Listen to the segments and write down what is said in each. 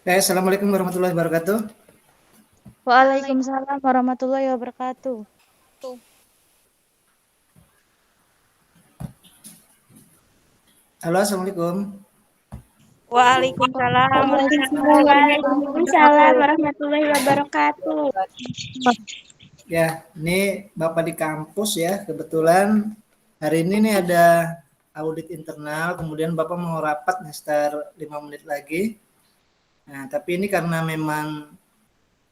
Assalamualaikum warahmatullahi wabarakatuh. Waalaikumsalam warahmatullahi wabarakatuh. Halo, assalamualaikum. Waalaikumsalam warahmatullahi Waalaikumsalam wabarakatuh. warahmatullahi wabarakatuh. Ya, ini Bapak di kampus ya. Kebetulan hari ini nih ada audit internal, kemudian Bapak mau rapat nih sekitar 5 menit lagi. Nah, tapi ini karena memang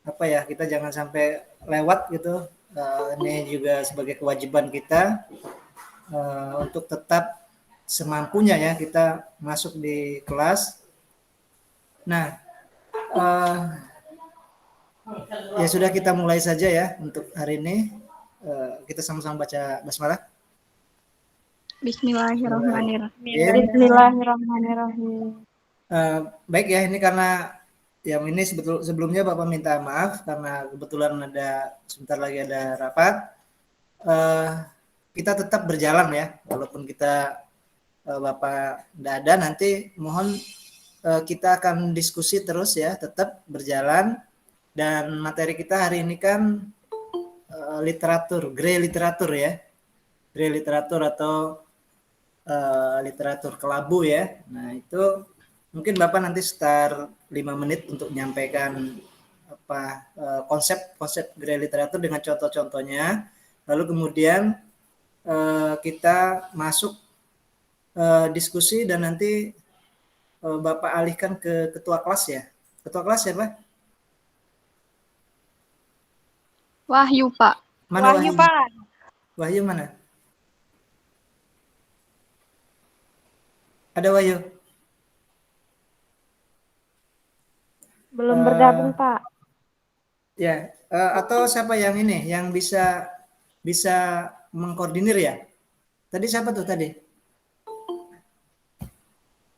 apa ya, kita jangan sampai lewat gitu. Ini juga sebagai kewajiban kita untuk tetap semampunya ya kita masuk di kelas. Nah, eh, ya sudah kita mulai saja ya untuk hari ini. Kita sama-sama baca basmalah. Bismillahirrahmanirrahim. Bismillahirrahmanirrahim. Baik ya, ini karena yang ini sebelumnya Bapak minta maaf karena kebetulan ada sebentar lagi ada rapat. Uh, kita tetap berjalan ya, walaupun kita Bapak tidak ada, nanti mohon kita akan diskusi terus ya, tetap berjalan. Dan materi kita hari ini kan literatur, grey literatur ya, grey literatur atau literatur kelabu ya. Nah itu mungkin Bapak nanti sekitar 5 menit untuk menyampaikan apa konsep grey literatur dengan contoh-contohnya. Lalu kemudian kita masuk diskusi dan nanti Bapak alihkan ke ketua kelas ya. Ketua kelas siapa? Wahyu, Pak. Mana Wahyu, Pak. Wahyu mana? Ada Wahyu? Belum bergabung, Pak. Ya, atau siapa yang ini yang bisa mengkoordinir ya? Tadi siapa tuh tadi?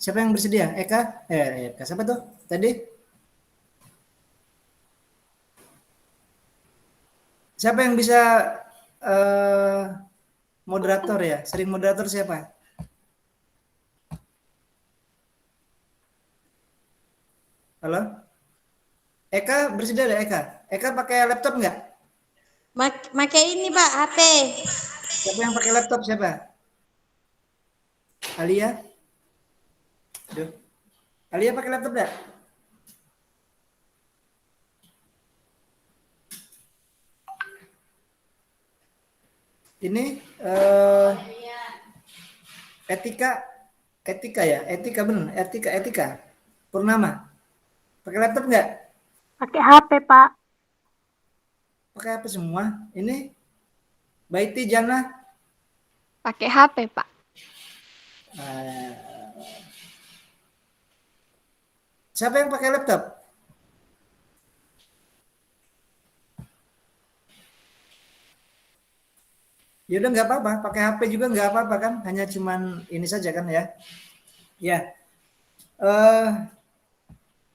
Siapa yang bersedia? Eka? Eka siapa tuh tadi? Siapa yang bisa moderator ya? Sering moderator siapa? Halo? Eka bersedia ada Eka? Eka pakai laptop nggak? Pakai ini, Pak, HP. Siapa yang pakai laptop siapa? Alia? Aduh. Alia pakai laptop nggak? Ini etika ya, etika benar, etika. Purnama, pakai laptop nggak? Pakai HP, Pak. Pakai apa semua? Ini Baiti Jana? Pakai HP, Pak. Siapa yang pakai laptop? Ya udah nggak apa-apa, pakai HP juga nggak apa-apa kan, hanya cuman ini saja kan ya. Ya,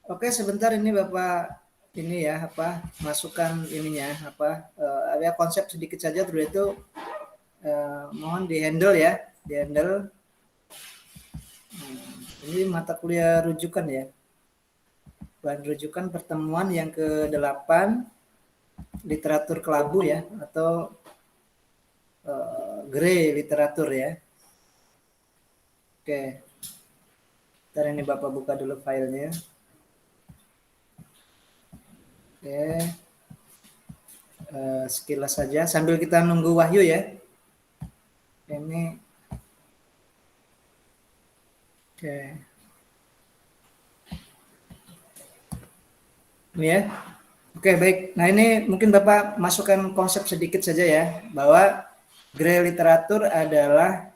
oke sebentar ini Bapak ini ya apa masukan ininya apa ada konsep sedikit saja dulu itu mohon dihandle ya, dihandle. Ini mata kuliah rujukan ya, bahan rujukan pertemuan yang ke-8 literatur kelabu ya atau grey literatur ya. Oke. Ntar ini Bapak buka dulu filenya. Oke. Sekilas saja sambil kita nunggu Wahyu ya. Ini oke. Ini ya. Oke, baik. Nah, ini mungkin Bapak masukkan konsep sedikit saja ya bahwa grey literatur adalah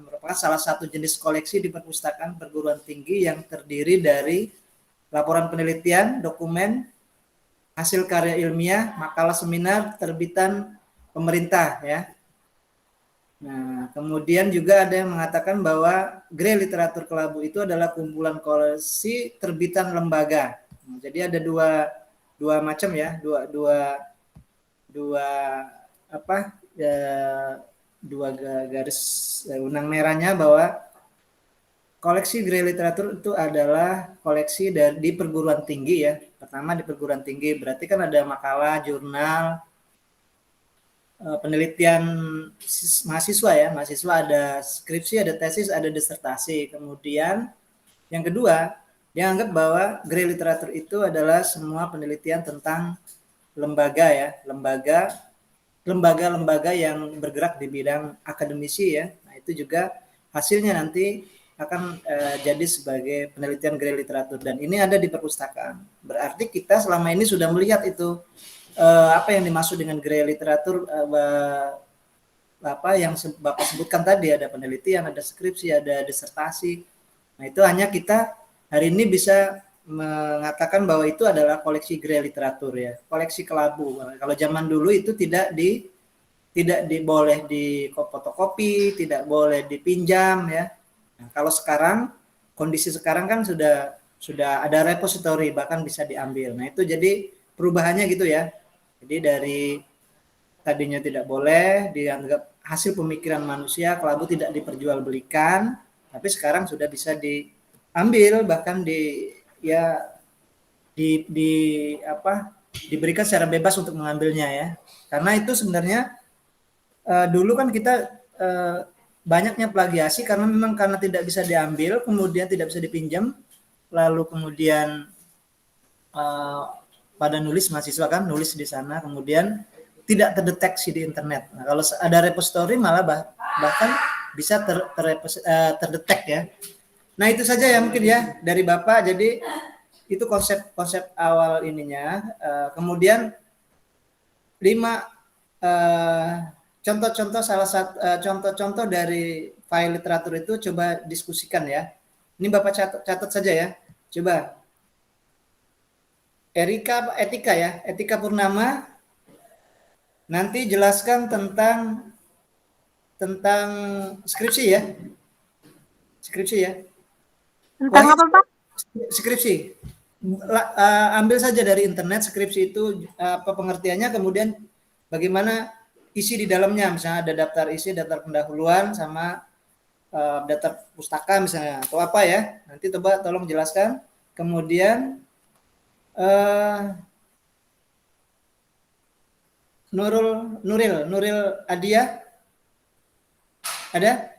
merupakan salah satu jenis koleksi di perpustakaan perguruan tinggi yang terdiri dari laporan penelitian, dokumen, hasil karya ilmiah, makalah seminar, terbitan pemerintah ya. Nah, kemudian juga ada yang mengatakan bahwa grey literatur kelabu itu adalah kumpulan koleksi terbitan lembaga. Nah, jadi ada dua macam ya, dua apa ya, dua garis benang merahnya bahwa koleksi gerai literatur itu adalah koleksi di perguruan tinggi ya. Pertama di perguruan tinggi, berarti kan ada makalah, jurnal, penelitian mahasiswa ya. Mahasiswa ada skripsi, ada tesis, ada disertasi. Kemudian yang kedua, dianggap bahwa gerai literatur itu adalah semua penelitian tentang lembaga ya, lembaga-lembaga yang bergerak di bidang akademisi ya. Nah, itu juga hasilnya nanti akan jadi sebagai penelitian gerai literatur, dan ini ada di perpustakaan. Berarti kita selama ini sudah melihat itu apa yang dimaksud dengan gerai literatur, apa yang Bapak sebutkan tadi, ada penelitian, ada skripsi, ada disertasi. Nah, itu hanya kita hari ini bisa mengatakan bahwa itu adalah koleksi gerai literatur ya, koleksi kelabu. Kalau zaman dulu itu tidak boleh di fotokopi, tidak boleh dipinjam ya. Nah, kalau sekarang, kondisi sekarang kan sudah ada repository, bahkan bisa diambil. Nah, itu jadi perubahannya gitu ya. Jadi dari tadinya tidak boleh, dianggap hasil pemikiran manusia, kelabu tidak diperjualbelikan, tapi sekarang sudah bisa diambil, bahkan diberikan secara bebas untuk mengambilnya ya. Karena itu sebenarnya dulu kan kita banyaknya plagiasi karena tidak bisa diambil, kemudian tidak bisa dipinjam, lalu kemudian pada nulis mahasiswa kan nulis di sana, kemudian tidak terdeteksi di internet. Nah, kalau ada repository malah bahkan bisa terdetek ya. Nah, itu saja ya mungkin ya dari Bapak. Jadi itu konsep awal ininya. Kemudian 5 contoh-contoh, salah satu contoh-contoh dari file literatur itu coba diskusikan ya. Ini Bapak catat saja ya. Coba. Etika Purnama. Nanti jelaskan tentang skripsi ya. Skripsi ya. Tentang apa, Pak? Skripsi. Ambil saja dari internet skripsi itu apa pengertiannya, kemudian bagaimana isi di dalamnya, misalnya ada daftar isi, daftar pendahuluan, sama daftar pustaka misalnya, atau apa ya. Nanti coba tolong jelaskan. Kemudian Nuril Adia, ada?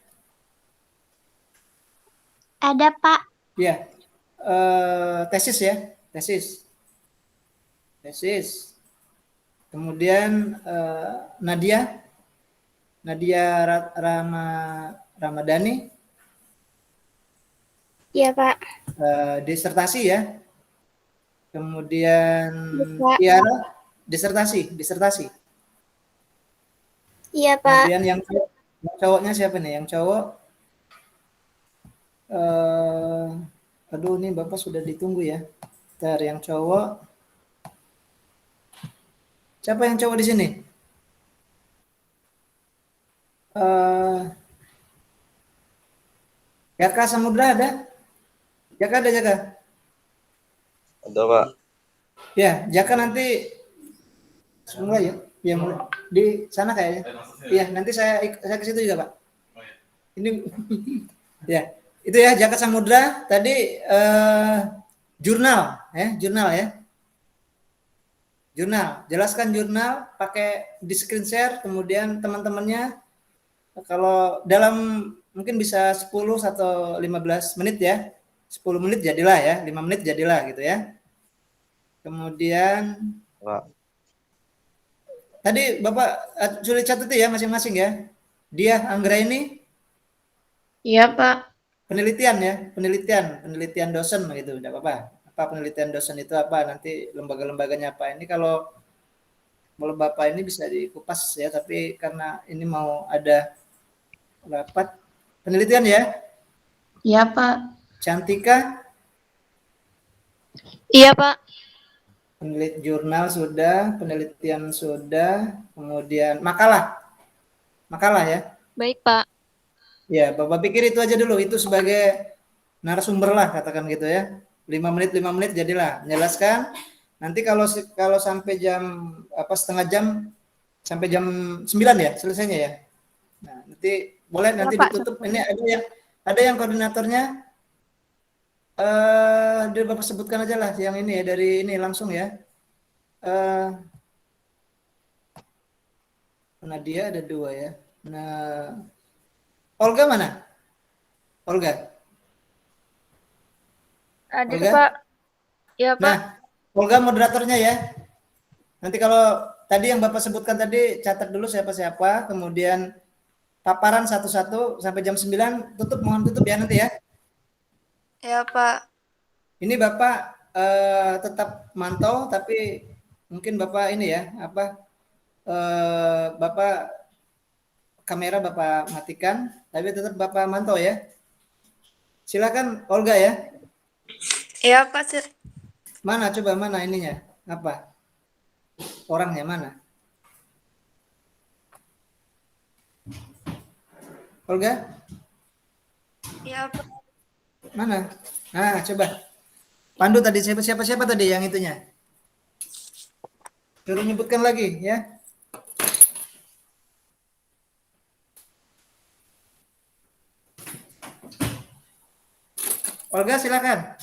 Ada, Pak. Ya, tesis ya, tesis. Kemudian Nadia Ramadhani. Iya, Pak. Disertasi ya. Kemudian Pak. Tiara, disertasi. Iya, Pak. Kemudian yang cowoknya siapa nih? Yang cowok, aduh ini Bapak sudah ditunggu ya. Bentar, yang cowok. Siapa yang cowok di sini? Jaka Samudra ada? Jaka ada, Jaka? Ada, Pak. Ya, Jaka nanti mulai ya. Ya, mulai. Di sana kayaknya. Iya, nanti saya ke situ juga, Pak. Ini ya. Itu ya, Jaka Samudra tadi jurnal ya. Jurnal, jelaskan jurnal, pakai di screen share, kemudian teman-temannya kalau dalam mungkin bisa 10 atau 15 menit ya. 10 menit jadilah ya, 5 menit jadilah gitu ya. Kemudian Pak. tadi Bapak sudah catat ya masing-masing ya. Dia Anggraini. Iya, Pak. Penelitian dosen gitu, enggak apa-apa. Apa penelitian dosen itu apa, nanti lembaga-lembaganya apa. Ini kalau Bapak ini bisa dikupas ya, tapi karena ini mau ada rapat penelitian ya. Iya, Pak. Cantika, Iya, Pak. jurnal sudah, penelitian sudah, kemudian makalah ya. Baik, Pak. Ya, Bapak pikir itu aja dulu, itu sebagai narasumber lah katakan gitu ya. 5 menit jadilah menjelaskan. Nanti kalau sampai jam setengah jam sampai jam 9 ya selesainya ya. Nah, nanti boleh nanti Pak. ditutup. Ini ada yang koordinatornya. Dari Bapak sebutkan aja lah yang ini ya, dari ini langsung ya. Eh, Nadia ada 2 ya. Nah, Olga mana? Olga. Ada, Olga? Pak. Iya, Pak. Nah, Olga moderatornya ya. Nanti kalau tadi yang Bapak sebutkan tadi catat dulu siapa-siapa, kemudian paparan satu-satu sampai jam 9 tutup, mohon tutup ya nanti ya. Iya, Pak. Ini Bapak tetap mantau tapi mungkin Bapak ini ya, Bapak kamera Bapak matikan tapi tetap Bapak mantau ya. Silakan Olga ya. Iya, Pak. Mana coba mana ininya? Apa? Orangnya mana? Olga? Iya, Pak. Mana? Nah, coba. Pandu tadi siapa tadi yang itunya? Suruh nyebutkan lagi ya. Olga silakan.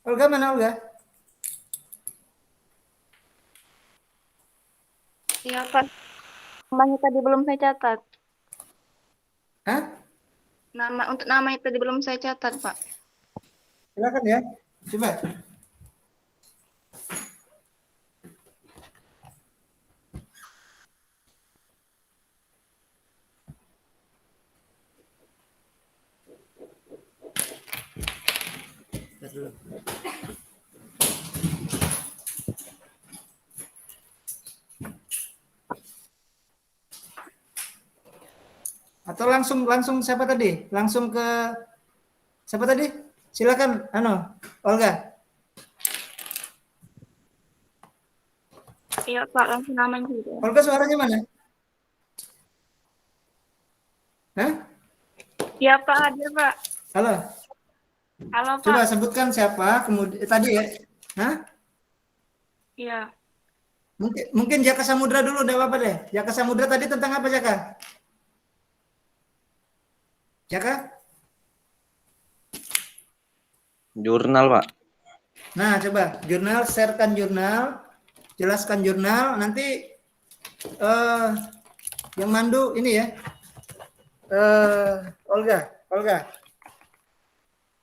Olga mana Olga? Iya, Pak. Namanya tadi belum saya catat. Hah? Untuk namanya tadi belum saya catat, Pak. Silakan ya. Coba. Lihat dulu. Atau langsung siapa tadi? Langsung ke siapa tadi? Silakan Olga. Iya, Pak. Langsung namanya juga. Olga suaranya mana? Hah? Iya, Pak. Ada, Pak. Halo. Halo, Pak. Coba sebutkan siapa kemudian tadi ya. Hah? Iya. Mungkin Jaka Samudra dulu enggak apa-apa deh. Jaka Samudra tadi tentang apa Jaka? Jaka? Jurnal, Pak. Nah, coba jurnal, sharekan jurnal, jelaskan jurnal, nanti yang mandu ini ya. Olga.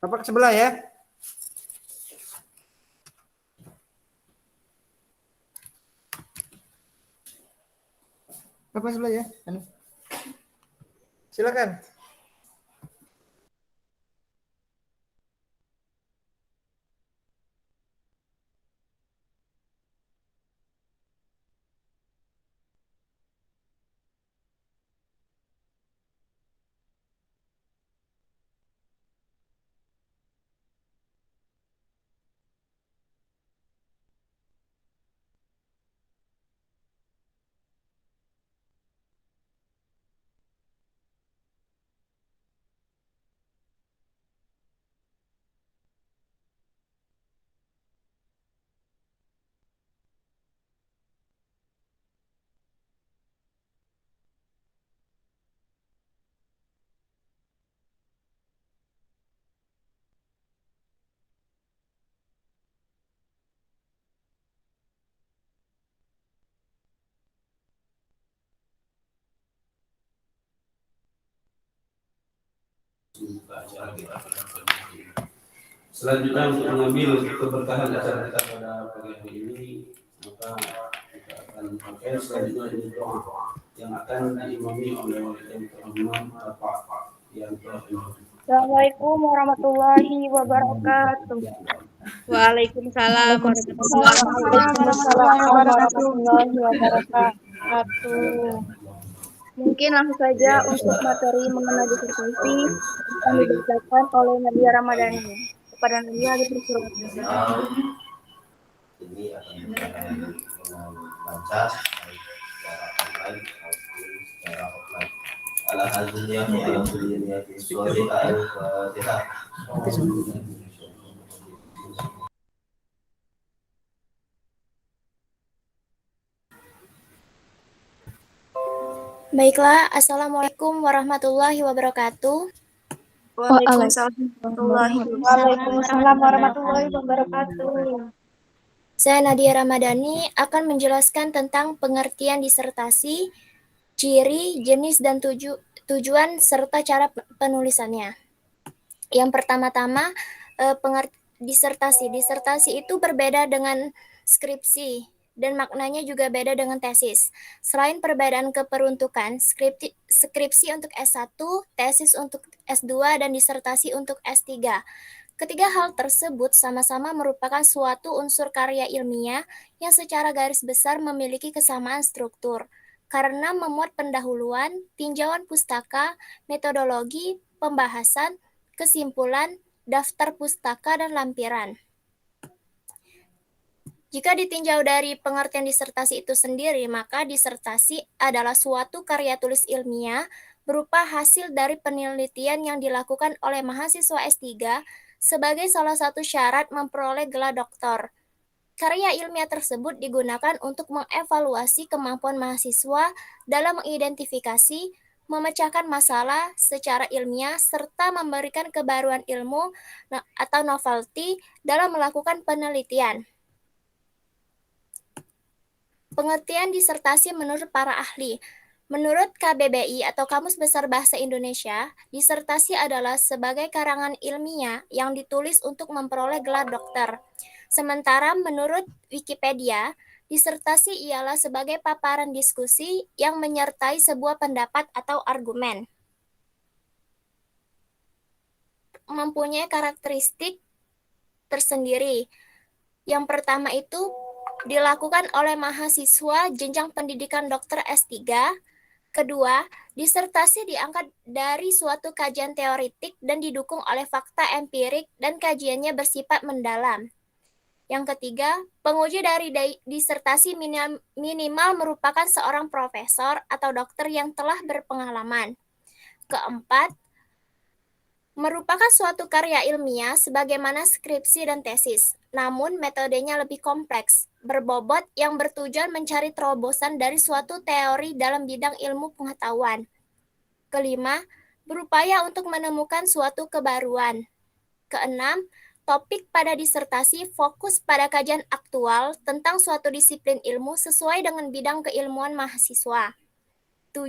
Bapak sebelah ya. Bapak sebelah ya. Silakan. Selanjutnya untuk mengambil keberkahan acara kita pada pagi hari ini, maka kita akan pakai selanjutnya ini doa yang akan diimami oleh yang terhormat Bapak yang telah. Assalamualaikum warahmatullahi wabarakatuh. Waalaikumsalam Warahmatullahi wabarakatuh. Mungkin langsung saja untuk materi mengenai disertasi yang dibacakan oleh Nadia Ramadhani. Kepada Nadia dipersilakan. Ini akan berjalan dengan lancar, baik secara online maupun secara offline. ala hadhihi wa ala kulliyati sholihah al-fatihah. Baiklah, Assalamualaikum warahmatullahi wabarakatuh. Waalaikumsalam warahmatullahi wabarakatuh. Saya Nadia Ramadhani akan menjelaskan tentang pengertian disertasi, ciri, jenis, dan tujuan serta cara penulisannya. Yang pertama-tama, disertasi. Disertasi itu berbeda dengan skripsi dan maknanya juga beda dengan tesis. Selain perbedaan keperuntukan, skripsi untuk S1, tesis untuk S2, dan disertasi untuk S3. Ketiga hal tersebut sama-sama merupakan suatu unsur karya ilmiah yang secara garis besar memiliki kesamaan struktur, karena memuat pendahuluan, tinjauan pustaka, metodologi, pembahasan, kesimpulan, daftar pustaka, dan lampiran. Jika ditinjau dari pengertian disertasi itu sendiri, maka disertasi adalah suatu karya tulis ilmiah berupa hasil dari penelitian yang dilakukan oleh mahasiswa S3 sebagai salah satu syarat memperoleh gelar doktor. Karya ilmiah tersebut digunakan untuk mengevaluasi kemampuan mahasiswa dalam mengidentifikasi, memecahkan masalah secara ilmiah, serta memberikan kebaruan ilmu atau novelty dalam melakukan penelitian. Pengertian disertasi menurut para ahli. Menurut KBBI atau Kamus Besar Bahasa Indonesia, disertasi adalah sebagai karangan ilmiah yang ditulis untuk memperoleh gelar dokter. Sementara menurut Wikipedia, disertasi ialah sebagai paparan diskusi yang menyertai sebuah pendapat atau argumen. Mempunyai karakteristik tersendiri. Yang pertama itu dilakukan oleh mahasiswa jenjang pendidikan dokter S3. Kedua, disertasi diangkat dari suatu kajian teoritik dan didukung oleh fakta empirik dan kajiannya bersifat mendalam. Yang ketiga, penguji dari disertasi minimal merupakan seorang profesor atau dokter yang telah berpengalaman. Keempat, merupakan suatu karya ilmiah sebagaimana skripsi dan tesis, namun metodenya lebih kompleks, berbobot yang bertujuan mencari terobosan dari suatu teori dalam bidang ilmu pengetahuan. Kelima, berupaya untuk menemukan suatu kebaruan. Keenam, topik pada disertasi fokus pada kajian aktual tentang suatu disiplin ilmu sesuai dengan bidang keilmuan mahasiswa. 7.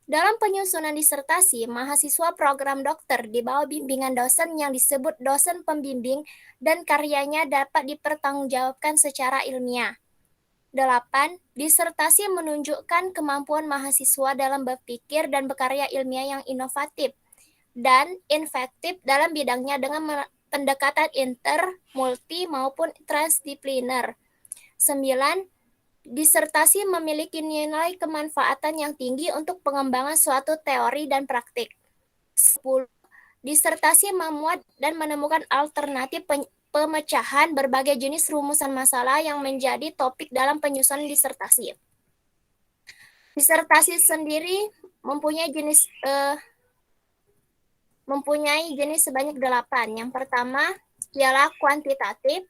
Dalam penyusunan disertasi, mahasiswa program dokter di bawah bimbingan dosen yang disebut dosen pembimbing dan karyanya dapat dipertanggungjawabkan secara ilmiah. 8. Disertasi menunjukkan kemampuan mahasiswa dalam berpikir dan berkarya ilmiah yang inovatif dan efektif dalam bidangnya dengan pendekatan inter, multi, maupun transdisipliner. 9. Disertasi memiliki nilai kemanfaatan yang tinggi untuk pengembangan suatu teori dan praktik. 10. Disertasi memuat dan menemukan alternatif pemecahan berbagai jenis rumusan masalah yang menjadi topik dalam penyusunan disertasi. Disertasi sendiri mempunyai jenis sebanyak 8. Yang pertama ialah kuantitatif.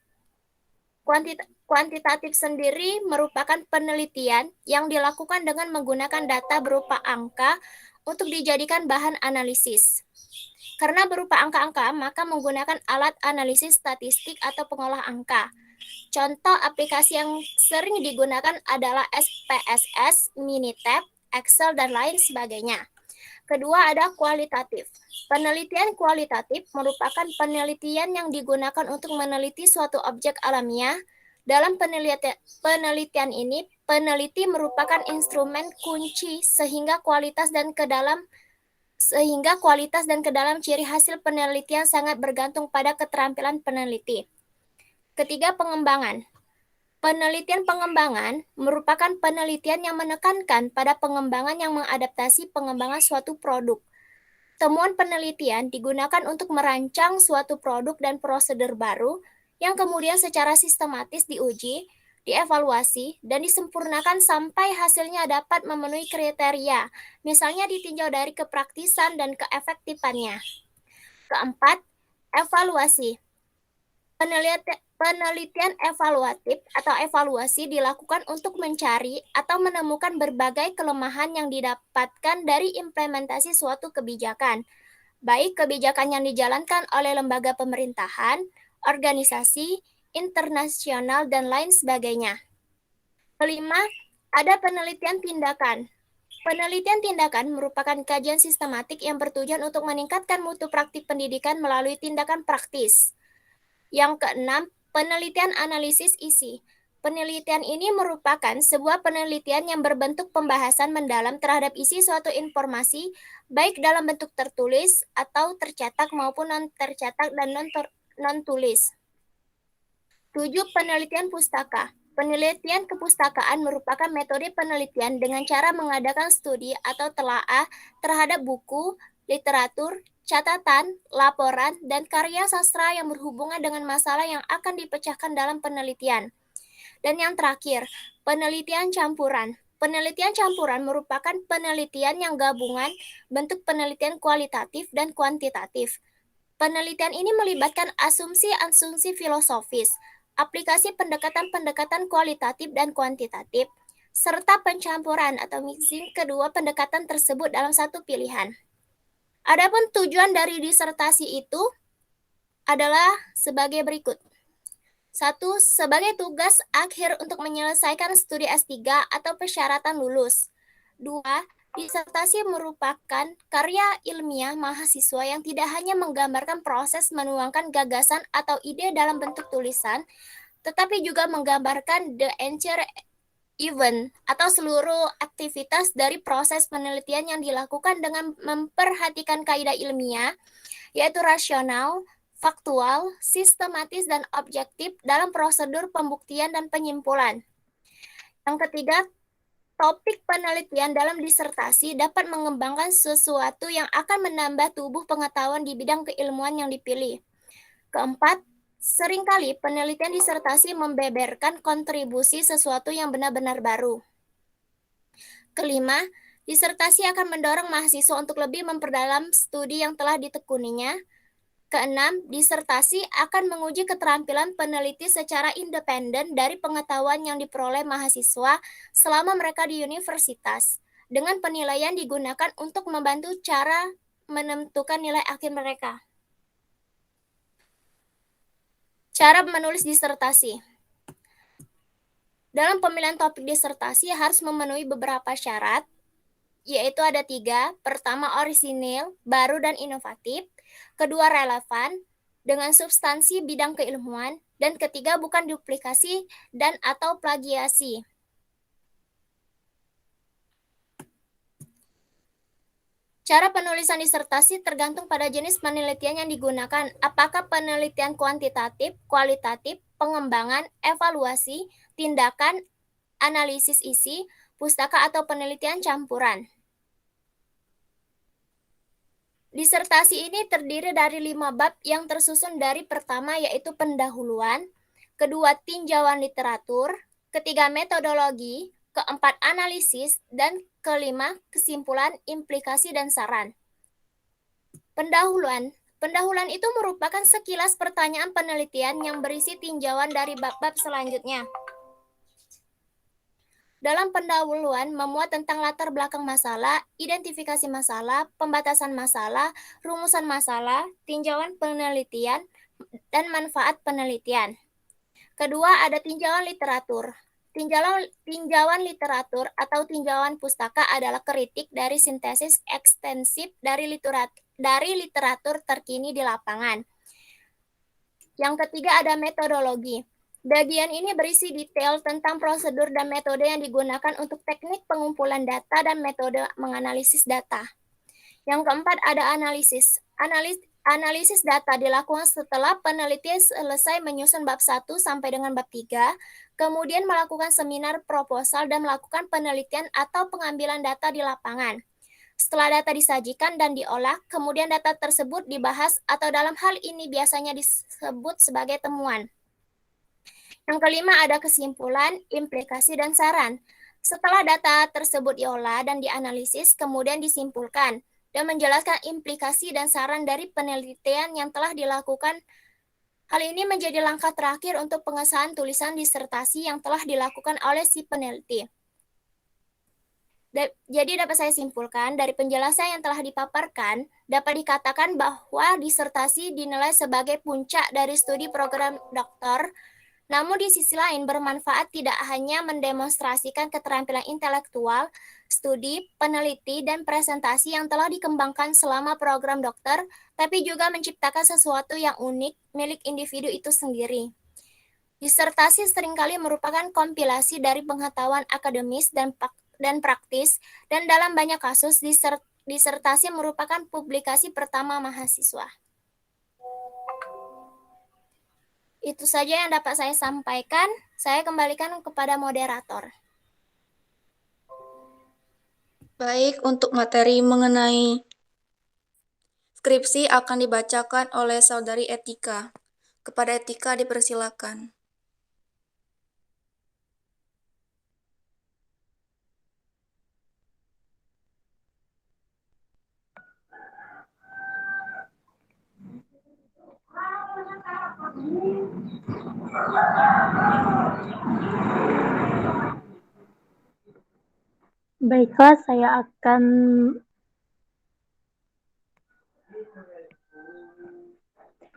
Kuantitatif sendiri merupakan penelitian yang dilakukan dengan menggunakan data berupa angka untuk dijadikan bahan analisis. Karena berupa angka-angka, maka menggunakan alat analisis statistik atau pengolah angka. Contoh aplikasi yang sering digunakan adalah SPSS, Minitab, Excel, dan lain sebagainya. Kedua ada kualitatif. Penelitian kualitatif merupakan penelitian yang digunakan untuk meneliti suatu objek alamiah. Dalam penelitian ini, peneliti merupakan instrumen kunci sehingga kualitas dan kedalam ciri hasil penelitian sangat bergantung pada keterampilan peneliti. Ketiga, pengembangan. Penelitian pengembangan merupakan penelitian yang menekankan pada pengembangan yang mengadaptasi pengembangan suatu produk. Temuan penelitian digunakan untuk merancang suatu produk dan prosedur baru yang kemudian secara sistematis diuji dievaluasi, dan disempurnakan sampai hasilnya dapat memenuhi kriteria, misalnya ditinjau dari kepraktisan dan keefektifannya. Keempat, evaluasi. Penelitian evaluatif atau evaluasi dilakukan untuk mencari atau menemukan berbagai kelemahan yang didapatkan dari implementasi suatu kebijakan, baik kebijakan yang dijalankan oleh lembaga pemerintahan, organisasi, internasional, dan lain sebagainya. Kelima, ada penelitian tindakan. Penelitian tindakan merupakan kajian sistematik yang bertujuan untuk meningkatkan mutu praktik pendidikan melalui tindakan praktis. Yang keenam, penelitian analisis isi. Penelitian ini merupakan sebuah penelitian yang berbentuk pembahasan mendalam terhadap isi suatu informasi, baik dalam bentuk tertulis atau tercetak maupun non-tercetak dan non-tulis. 7. Penelitian pustaka. Penelitian kepustakaan merupakan metode penelitian dengan cara mengadakan studi atau telaah terhadap buku, literatur, catatan, laporan, dan karya sastra yang berhubungan dengan masalah yang akan dipecahkan dalam penelitian. Dan yang terakhir, penelitian campuran. Penelitian campuran merupakan penelitian yang gabungan bentuk penelitian kualitatif dan kuantitatif. Penelitian ini melibatkan asumsi-asumsi filosofis, aplikasi pendekatan-pendekatan kualitatif dan kuantitatif, serta pencampuran atau mixing kedua pendekatan tersebut dalam satu pilihan. Adapun tujuan dari disertasi itu adalah sebagai berikut. 1. Sebagai tugas akhir untuk menyelesaikan studi S3 atau persyaratan lulus. 2. Disertasi merupakan karya ilmiah mahasiswa yang tidak hanya menggambarkan proses menuangkan gagasan atau ide dalam bentuk tulisan, tetapi juga menggambarkan the entire event atau seluruh aktivitas dari proses penelitian yang dilakukan dengan memperhatikan kaidah ilmiah, yaitu rasional, faktual, sistematis, dan objektif dalam prosedur pembuktian dan penyimpulan. Yang ketiga, topik penelitian dalam disertasi dapat mengembangkan sesuatu yang akan menambah tubuh pengetahuan di bidang keilmuan yang dipilih. Keempat, seringkali penelitian disertasi membeberkan kontribusi sesuatu yang benar-benar baru. Kelima, disertasi akan mendorong mahasiswa untuk lebih memperdalam studi yang telah ditekuninya. Keenam, disertasi akan menguji keterampilan peneliti secara independen dari pengetahuan yang diperoleh mahasiswa selama mereka di universitas, dengan penilaian digunakan untuk membantu cara menentukan nilai akhir mereka. Cara menulis disertasi. Dalam pemilihan topik disertasi harus memenuhi beberapa syarat, yaitu ada 3. Pertama, orisinil, baru dan inovatif. Kedua, relevan dengan substansi bidang keilmuan. Dan ketiga, bukan duplikasi dan atau plagiasi. Cara penulisan disertasi tergantung pada jenis penelitian yang digunakan. Apakah penelitian kuantitatif, kualitatif, pengembangan, evaluasi, tindakan, analisis isi, pustaka, atau penelitian campuran. Disertasi ini terdiri dari 5 bab yang tersusun dari pertama yaitu pendahuluan, kedua tinjauan literatur, ketiga metodologi, keempat analisis, dan kelima kesimpulan, implikasi, dan saran. Pendahuluan itu merupakan sekilas pertanyaan penelitian yang berisi tinjauan dari bab-bab selanjutnya. Dalam pendahuluan memuat tentang latar belakang masalah, identifikasi masalah, pembatasan masalah, rumusan masalah, tinjauan penelitian, dan manfaat penelitian. Kedua, ada tinjauan literatur. Tinjauan literatur atau tinjauan pustaka adalah kritik dari sintesis ekstensif dari literatur terkini di lapangan. Yang ketiga, ada metodologi. Bagian ini berisi detail tentang prosedur dan metode yang digunakan untuk teknik pengumpulan data dan metode menganalisis data. Yang keempat, ada analisis. Analisis data dilakukan setelah peneliti selesai menyusun bab 1 sampai dengan bab 3, kemudian melakukan seminar proposal dan melakukan penelitian atau pengambilan data di lapangan. Setelah data disajikan dan diolah, kemudian data tersebut dibahas atau dalam hal ini biasanya disebut sebagai temuan. Yang kelima ada kesimpulan, implikasi, dan saran. Setelah data tersebut diolah dan dianalisis, kemudian disimpulkan dan menjelaskan implikasi dan saran dari penelitian yang telah dilakukan. Hal ini menjadi langkah terakhir untuk pengesahan tulisan disertasi yang telah dilakukan oleh si peneliti. Jadi dapat saya simpulkan dari penjelasan yang telah dipaparkan, dapat dikatakan bahwa disertasi dinilai sebagai puncak dari studi program doktor, namun di sisi lain bermanfaat tidak hanya mendemonstrasikan keterampilan intelektual, studi, peneliti, dan presentasi yang telah dikembangkan selama program dokter, tapi juga menciptakan sesuatu yang unik milik individu itu sendiri. Disertasi seringkali merupakan kompilasi dari pengetahuan akademis dan praktis, dan dalam banyak kasus disertasi merupakan publikasi pertama mahasiswa. Itu saja yang dapat saya sampaikan. Saya kembalikan kepada moderator. Baik, untuk materi mengenai skripsi akan dibacakan oleh Saudari Etika. Kepada Etika dipersilakan. Baiklah, saya akan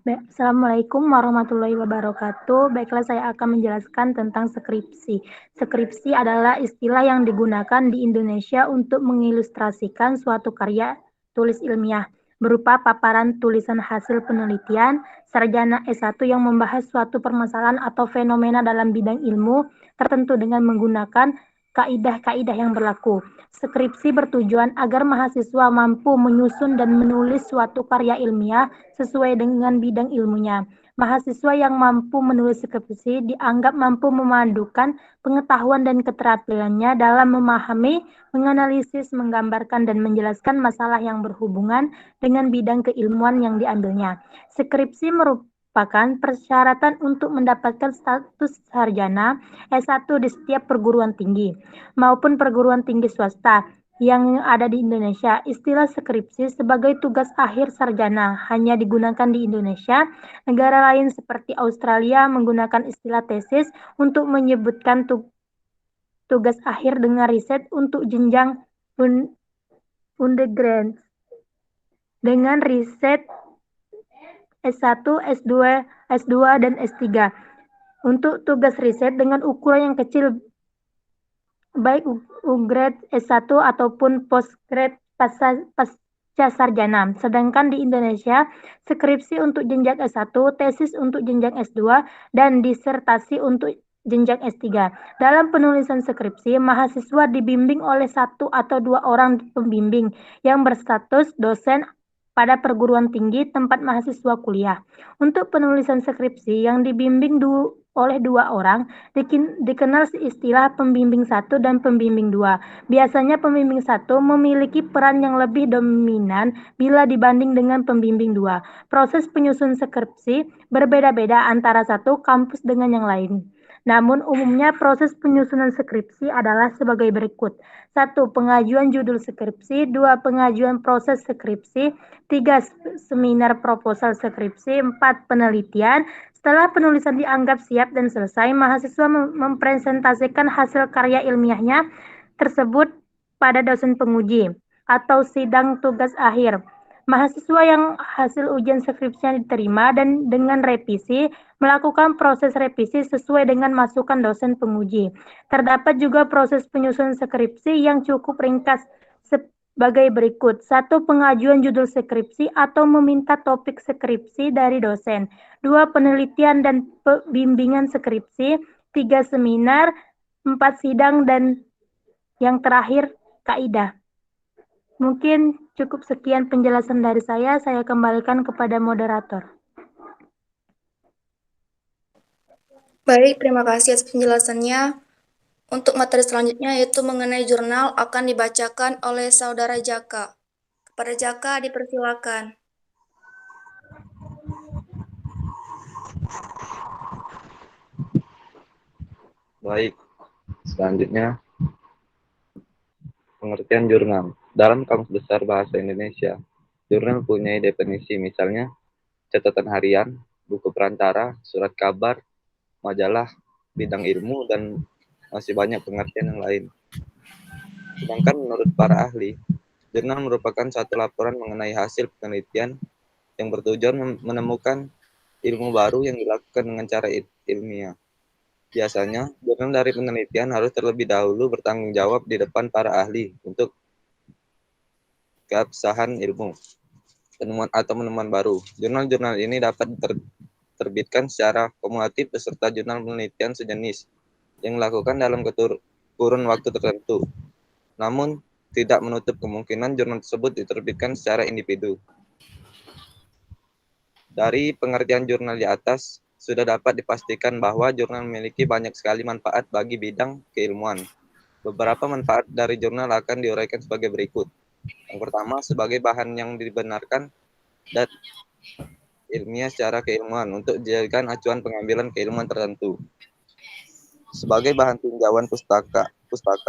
Assalamualaikum warahmatullahi wabarakatuh. Baiklah, saya akan menjelaskan tentang skripsi. Skripsi adalah istilah yang digunakan di Indonesia untuk mengilustrasikan suatu karya tulis ilmiah berupa paparan tulisan hasil penelitian sarjana S1 yang membahas suatu permasalahan atau fenomena dalam bidang ilmu tertentu dengan menggunakan kaidah-kaidah yang berlaku. Skripsi bertujuan agar mahasiswa mampu menyusun dan menulis suatu karya ilmiah sesuai dengan bidang ilmunya. Mahasiswa yang mampu menulis skripsi dianggap mampu memadukan pengetahuan dan keterampilannya dalam memahami, menganalisis, menggambarkan, dan menjelaskan masalah yang berhubungan dengan bidang keilmuan yang diambilnya. Skripsi merupakan persyaratan untuk mendapatkan status sarjana S1 di setiap perguruan tinggi maupun perguruan tinggi swasta yang ada di Indonesia. Istilah skripsi sebagai tugas akhir sarjana hanya digunakan di Indonesia. Negara lain seperti Australia menggunakan istilah tesis untuk menyebutkan tugas akhir dengan riset untuk jenjang undergrad. Dengan riset S1, S2, dan S3. Untuk tugas riset dengan ukuran yang kecil baik grade S1 ataupun postgrad pasca sarjana. Sedangkan di Indonesia, skripsi untuk jenjang S1, tesis untuk jenjang S2, dan disertasi untuk jenjang S3. Dalam penulisan skripsi, mahasiswa dibimbing oleh 1 atau 2 orang pembimbing yang berstatus dosen pada perguruan tinggi tempat mahasiswa kuliah. Untuk penulisan skripsi yang dibimbing oleh 2 orang dikenal istilah pembimbing 1 dan pembimbing 2. Biasanya pembimbing 1 memiliki peran yang lebih dominan bila dibanding dengan pembimbing 2. Proses penyusun skripsi berbeda-beda antara satu kampus dengan yang lain. Namun umumnya proses penyusunan skripsi adalah sebagai berikut. 1. Pengajuan judul skripsi. 2. Pengajuan proses skripsi. 3. Seminar proposal skripsi. 4. Penelitian. Setelah penulisan dianggap siap dan selesai, mahasiswa mempresentasikan hasil karya ilmiahnya tersebut pada dosen penguji atau sidang tugas akhir. Mahasiswa yang hasil ujian skripsinya diterima dan dengan revisi melakukan proses revisi sesuai dengan masukan dosen penguji. Terdapat juga proses penyusunan skripsi yang cukup ringkas sebagai berikut. 1. Pengajuan judul skripsi atau meminta topik skripsi dari dosen. 2. Penelitian dan bimbingan skripsi. 3. Seminar. 4. Sidang, dan yang terakhir kaidah. Mungkin cukup sekian penjelasan dari saya kembalikan kepada moderator. Baik, terima kasih atas penjelasannya. Untuk materi selanjutnya yaitu mengenai jurnal akan dibacakan oleh Saudara Jaka. Kepada Jaka dipersilakan. Baik, selanjutnya pengertian jurnal. Dalam Kamus Besar Bahasa Indonesia, jurnal punya definisi, misalnya catatan harian, buku perantara, surat kabar, majalah, bidang ilmu, dan masih banyak pengertian yang lain. Sedangkan menurut para ahli, jurnal merupakan satu laporan mengenai hasil penelitian yang bertujuan menemukan ilmu baru yang dilakukan dengan cara ilmiah. Biasanya, jurnal dari penelitian harus terlebih dahulu bertanggung jawab di depan para ahli untuk keabsahan ilmu, penemuan atau penemuan baru. Jurnal-jurnal ini dapat diterbitkan secara kumulatif beserta jurnal penelitian sejenis yang dilakukan dalam kurun waktu tertentu. Namun, tidak menutup kemungkinan jurnal tersebut diterbitkan secara individu. Dari pengertian jurnal di atas, sudah dapat dipastikan bahwa jurnal memiliki banyak sekali manfaat bagi bidang keilmuan. Beberapa manfaat dari jurnal akan diuraikan sebagai berikut. Yang pertama, sebagai bahan yang dibenarkan dan ilmiah secara keilmuan untuk dijadikan acuan pengambilan keilmuan tertentu. Sebagai bahan tinjauan pustaka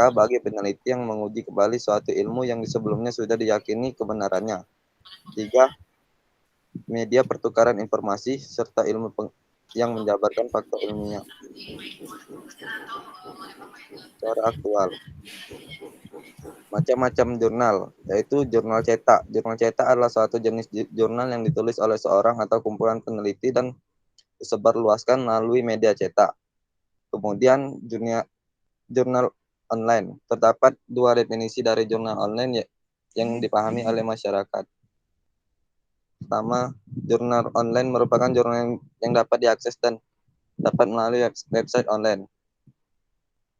bagi peneliti yang menguji kembali suatu ilmu yang sebelumnya sudah diyakini kebenarannya. 3. Media pertukaran informasi serta ilmu yang menjabarkan fakta ilmiah secara aktual. Macam-macam jurnal, yaitu jurnal cetak. Jurnal cetak adalah suatu jenis jurnal yang ditulis oleh seorang atau kumpulan peneliti dan disebarluaskan melalui media cetak. Kemudian jurnal online. Terdapat dua definisi dari jurnal online yang dipahami oleh masyarakat. Pertama, jurnal online merupakan jurnal yang dapat diakses dan dapat melalui website online.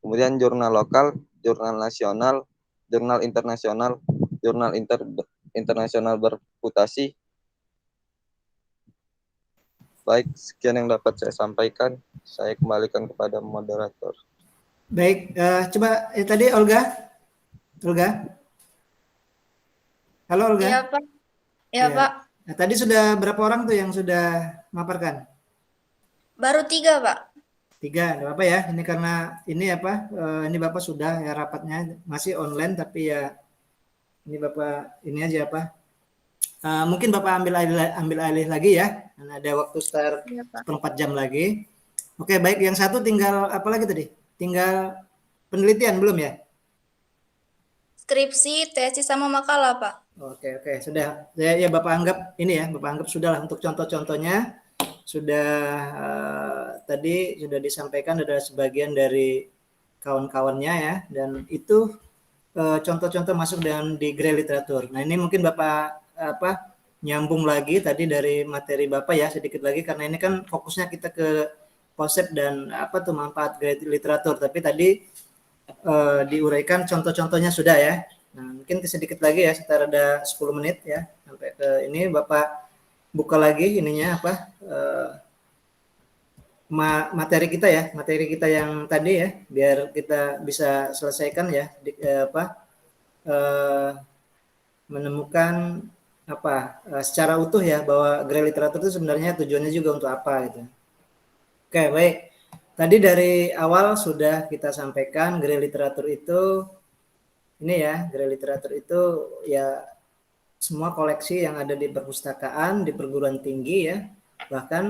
Kemudian jurnal lokal, jurnal nasional, jurnal internasional, jurnal internasional berputasi. Baik, sekian yang dapat saya sampaikan. Saya kembalikan kepada moderator. Baik, coba tadi Olga. Halo Olga. Iya, Pak. Iya, Pak. Nah, tadi sudah berapa orang tuh yang sudah memaparkan? Baru 3, Pak. 3, nggak apa ya. Ini karena ini apa? Ini Bapak sudah ya rapatnya masih online, tapi ya ini Bapak ini aja apa? Mungkin Bapak ambil alih lagi ya. Karena ada waktu sekitar 4 jam lagi. Oke, baik. Yang satu tinggal apa lagi tadi? Tinggal penelitian belum ya? Skripsi, tesis, sama makalah, Pak. Oke, sudah. Ya Bapak anggap ini ya, Bapak anggap sudah lah untuk contoh-contohnya sudah tadi sudah disampaikan ada sebagian dari kawan-kawannya ya, dan itu contoh-contoh masuk di Grey Literatur. Nah, ini mungkin Bapak nyambung lagi tadi dari materi Bapak ya sedikit lagi, karena ini kan fokusnya kita ke konsep dan manfaat Grey Literatur, tapi tadi diuraikan contoh-contohnya sudah ya. Nah, mungkin sedikit lagi ya, sekitar ada 10 menit ya sampai ke ini. Bapak buka lagi ininya materi kita yang tadi ya, biar kita bisa selesaikan ya menemukan secara utuh ya bahwa Grey Literatur itu sebenarnya tujuannya juga untuk apa gitu. Oke, baik. Tadi dari awal sudah kita sampaikan Grey Literatur itu ini ya, Grey Literatur itu ya semua koleksi yang ada di perpustakaan, di perguruan tinggi ya. Bahkan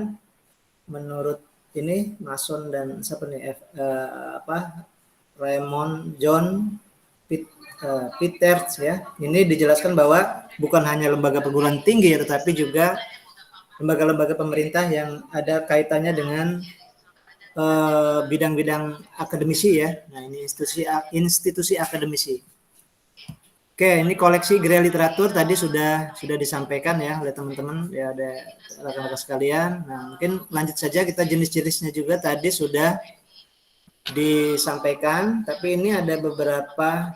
menurut ini Mason dan Raymond John Peters ya. Ini dijelaskan bahwa bukan hanya lembaga perguruan tinggi ya, tetapi juga lembaga-lembaga pemerintah yang ada kaitannya dengan bidang-bidang akademisi ya. Nah, ini institusi akademisi. Oke, ini koleksi Grey Literatur tadi sudah disampaikan ya oleh teman-teman ya, ada rekan-rekan sekalian. Nah, mungkin lanjut saja, kita jenis-jenisnya juga tadi sudah disampaikan, tapi ini ada beberapa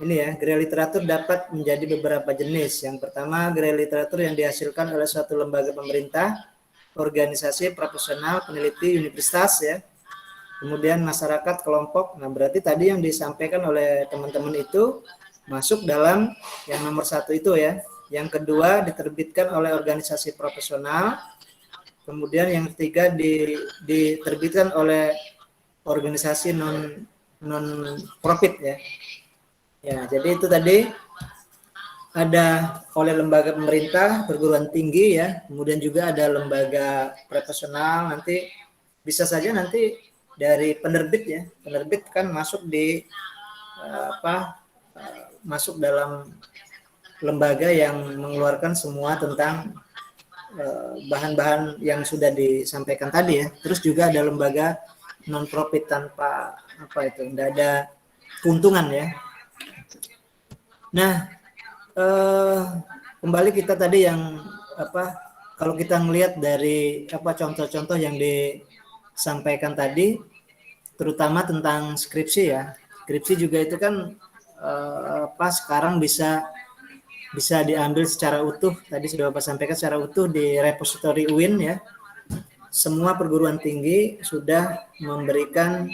ini ya, Grey Literatur dapat menjadi beberapa jenis. Yang pertama, Grey Literatur yang dihasilkan oleh suatu lembaga pemerintah, organisasi profesional, peneliti, universitas ya. Kemudian masyarakat, kelompok. Nah, berarti tadi yang disampaikan oleh teman-teman itu masuk dalam yang nomor 1 itu ya. Yang kedua, diterbitkan oleh organisasi profesional. Kemudian yang ketiga diterbitkan oleh organisasi non profit ya. Ya, jadi itu tadi ada oleh lembaga pemerintah, perguruan tinggi ya, kemudian juga ada lembaga profesional, nanti bisa saja nanti dari penerbit ya, penerbit kan masuk di masuk dalam lembaga yang mengeluarkan semua tentang bahan-bahan yang sudah disampaikan tadi ya. Terus juga ada lembaga non profit tanpa tidak ada keuntungan ya. Nah, kembali kita tadi yang kalau kita melihat dari contoh-contoh yang disampaikan tadi, terutama tentang skripsi ya. Skripsi juga itu kan sekarang bisa diambil secara utuh, tadi sudah Bapak sampaikan secara utuh di repositori UIN ya. Semua perguruan tinggi sudah memberikan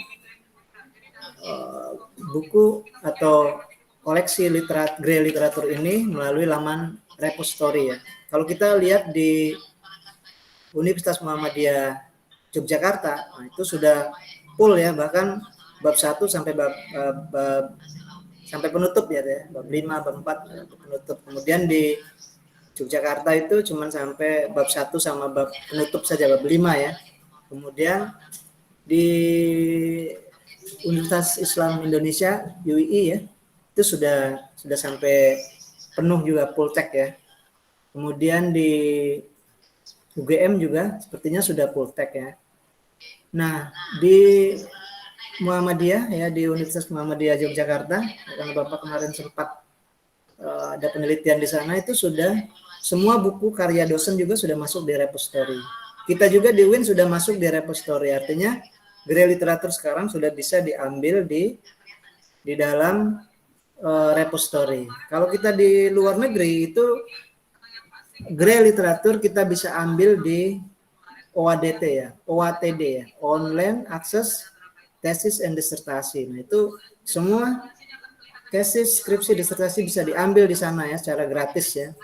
buku atau koleksi literatur ini melalui laman repositori ya. Kalau kita lihat di Universitas Muhammadiyah Yogyakarta, itu sudah full ya, bahkan bab 1 sampai bab sampai penutup ya, bab 5, bab 4 penutup. Kemudian di Yogyakarta itu cuma sampai bab 1 sama bab penutup saja, bab 5 ya. Kemudian di Universitas Islam Indonesia UII ya, itu sudah sampai penuh juga full text ya. Kemudian di UGM juga sepertinya sudah full text ya. Nah, di Muhammadiyah ya, di Universitas Muhammadiyah Yogyakarta, karena Bapak kemarin sempat ada penelitian di sana, itu sudah semua buku karya dosen juga sudah masuk di repositori. Kita juga di UIN sudah masuk di repositori, artinya gerai literatur sekarang sudah bisa diambil di dalam repositori. Kalau kita di luar negeri itu gerai literatur kita bisa ambil di OADT ya, OATD ya, Online Access Tesis and Disertasi. Nah, itu semua tesis, skripsi, disertasi bisa diambil di sana ya secara gratis ya.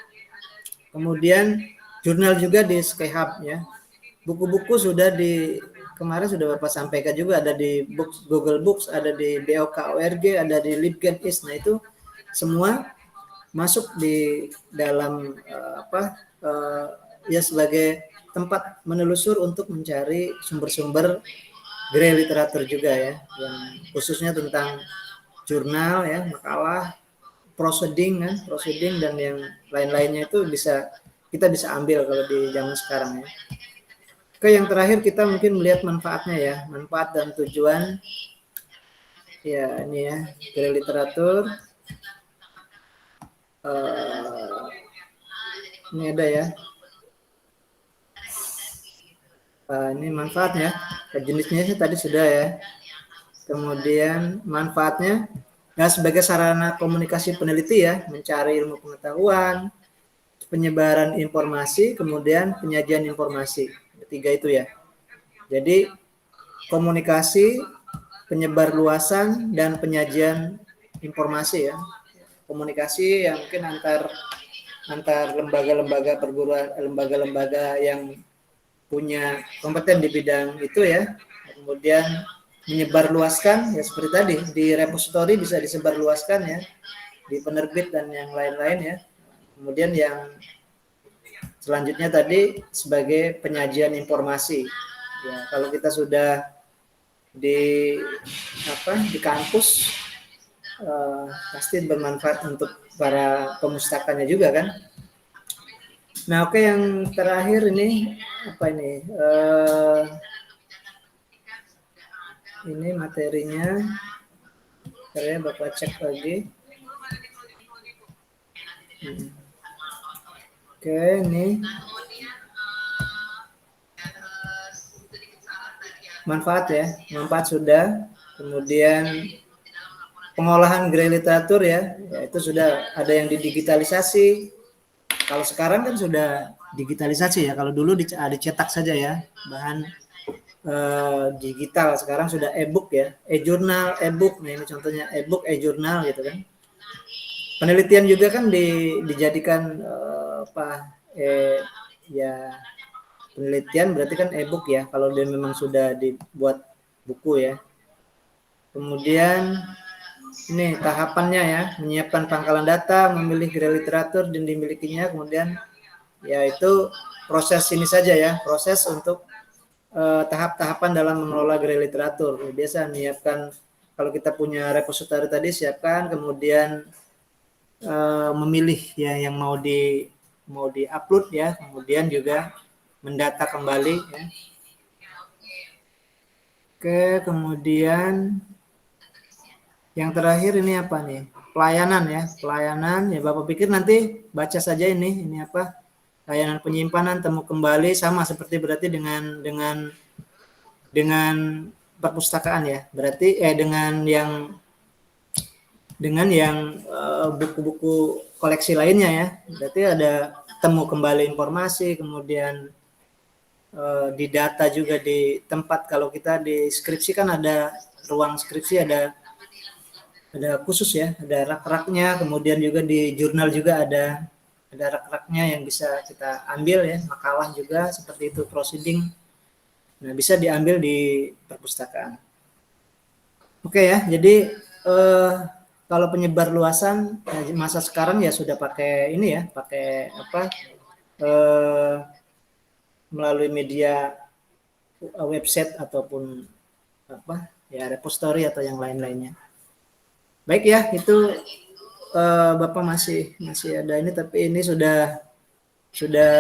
Kemudian jurnal juga di Skyhub ya. Buku-buku sudah kemarin sudah Bapak sampaikan juga, ada di Google Books, ada di BOK.org, ada di LibGen.is. Nah, itu semua masuk di dalam ya sebagai tempat menelusur untuk mencari sumber-sumber gerai literatur juga ya, yang khususnya tentang jurnal ya, makalah, proceeding dan yang lain-lainnya itu kita bisa ambil kalau di zaman sekarang ya. Oke, yang terakhir kita mungkin melihat manfaatnya ya, manfaat dan tujuan ya, ini ya, gerai literatur. Ini ada ya. Ini manfaatnya, jenisnya tadi sudah ya. Kemudian manfaatnya ya sebagai sarana komunikasi peneliti ya, mencari ilmu pengetahuan, penyebaran informasi, kemudian penyajian informasi. Tiga itu ya. Jadi komunikasi, penyebar luasan, dan penyajian informasi ya. Komunikasi yang mungkin antar lembaga-lembaga perguruan, lembaga-lembaga yang punya kompeten di bidang itu ya. Kemudian menyebarluaskan ya, seperti tadi di repositori bisa disebarluaskan ya, di penerbit dan yang lain-lain ya. Kemudian yang selanjutnya tadi sebagai penyajian informasi ya, kalau kita sudah di kampus pasti bermanfaat untuk para pemustakannya juga kan. Nah, oke, yang terakhir ini ini materinya. Saya Bapak cek lagi. Oke, ini manfaat ya, manfaat sudah. Kemudian pengolahan gerai literatur ya, itu sudah ada yang didigitalisasi. Kalau sekarang kan sudah digitalisasi ya. Kalau dulu dicetak saja ya, bahan digital. Sekarang sudah e-book ya, e-jurnal, e-book. Nah, ini contohnya e-book, e-jurnal gitu kan. Penelitian juga kan dijadikan penelitian berarti kan e-book ya, kalau dia memang sudah dibuat buku ya. Kemudian ini tahapannya ya, menyiapkan pangkalan data, memilih gerai literatur dan dimilikinya, kemudian yaitu proses ini saja ya, proses untuk tahap-tahapan dalam mengelola gerai literatur. Biasa menyiapkan, kalau kita punya repository tadi siapkan, kemudian memilih ya yang mau di-upload ya, kemudian juga mendata kembali ya. Oke, kemudian yang terakhir ini apa nih? Pelayanan ya, pelayanan ya Bapak pikir nanti baca saja ini apa? Layanan penyimpanan, temu kembali, sama seperti berarti dengan perpustakaan ya. Berarti dengan yang buku-buku koleksi lainnya ya. Berarti ada temu kembali informasi, kemudian di data juga di tempat. Kalau kita di skripsi kan ada ruang skripsi, ada khusus ya, ada rak-raknya, kemudian juga di jurnal juga ada rak-raknya yang bisa kita ambil ya, makalah juga seperti itu, proceeding. Nah, bisa diambil di perpustakaan. Oke ya, jadi kalau penyebar luasan masa sekarang ya sudah pakai ini ya, pakai apa? Melalui media website ataupun apa? Ya repository atau yang lain-lainnya. Baik ya, itu Bapak masih ada ini, tapi ini sudah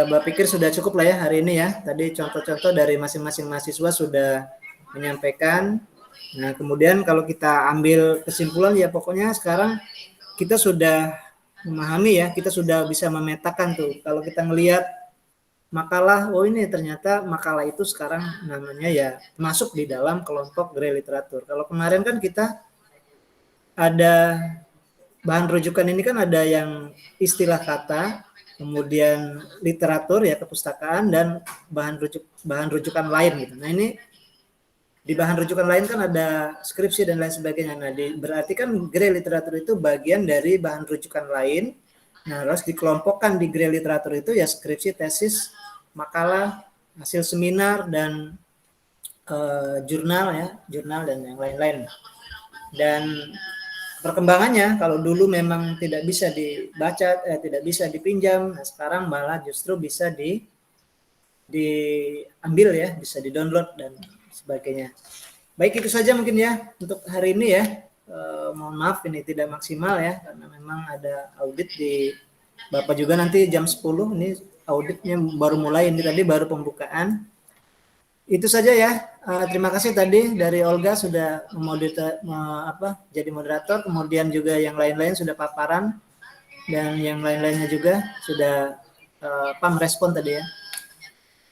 Bapak pikir sudah cukup lah ya hari ini ya. Tadi contoh-contoh dari masing-masing mahasiswa sudah menyampaikan. Nah, kemudian kalau kita ambil kesimpulan ya pokoknya sekarang kita sudah memahami ya, kita sudah bisa memetakan tuh. Kalau kita ngelihat makalah, oh ini ternyata makalah itu sekarang namanya ya masuk di dalam kelompok gerai literatur. Kalau kemarin kan kita ada bahan rujukan ini kan ada yang istilah kata, kemudian literatur ya kepustakaan, dan bahan rujukan lain gitu. Nah ini di bahan rujukan lain kan ada skripsi dan lain sebagainya. Nah berarti kan gerai literatur itu bagian dari bahan rujukan lain. Nah harus dikelompokkan di gerai literatur itu ya skripsi, tesis, makalah, hasil seminar, dan jurnal dan yang lain-lain. Dan perkembangannya kalau dulu memang tidak bisa dibaca, tidak bisa dipinjam, nah sekarang malah justru bisa diambil ya, bisa di-download dan sebagainya. Baik, itu saja mungkin ya untuk hari ini ya. Mohon maaf ini tidak maksimal ya, karena memang ada audit di Bapak juga nanti jam 10, ini auditnya baru mulai, ini tadi baru pembukaan. Itu saja ya. Terima kasih tadi dari Olga sudah jadi moderator, kemudian juga yang lain-lain sudah paparan, dan yang lain-lainnya juga sudah merespon tadi ya.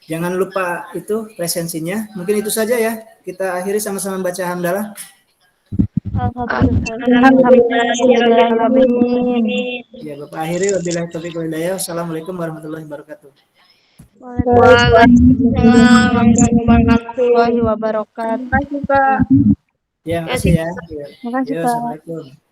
Jangan lupa itu presensinya. Mungkin itu saja ya. Kita akhiri sama-sama baca hamdalah. Ya, Bapak akhiri. Wabillahi taufiq wal hidayah. Assalamualaikum warahmatullahi wabarakatuh. Waalaikumsalam warahmatullahi wabarakatuh. Terima kasih, Pak. Ya, makasih ya. Terima kasih, Pak. Assalamualaikum.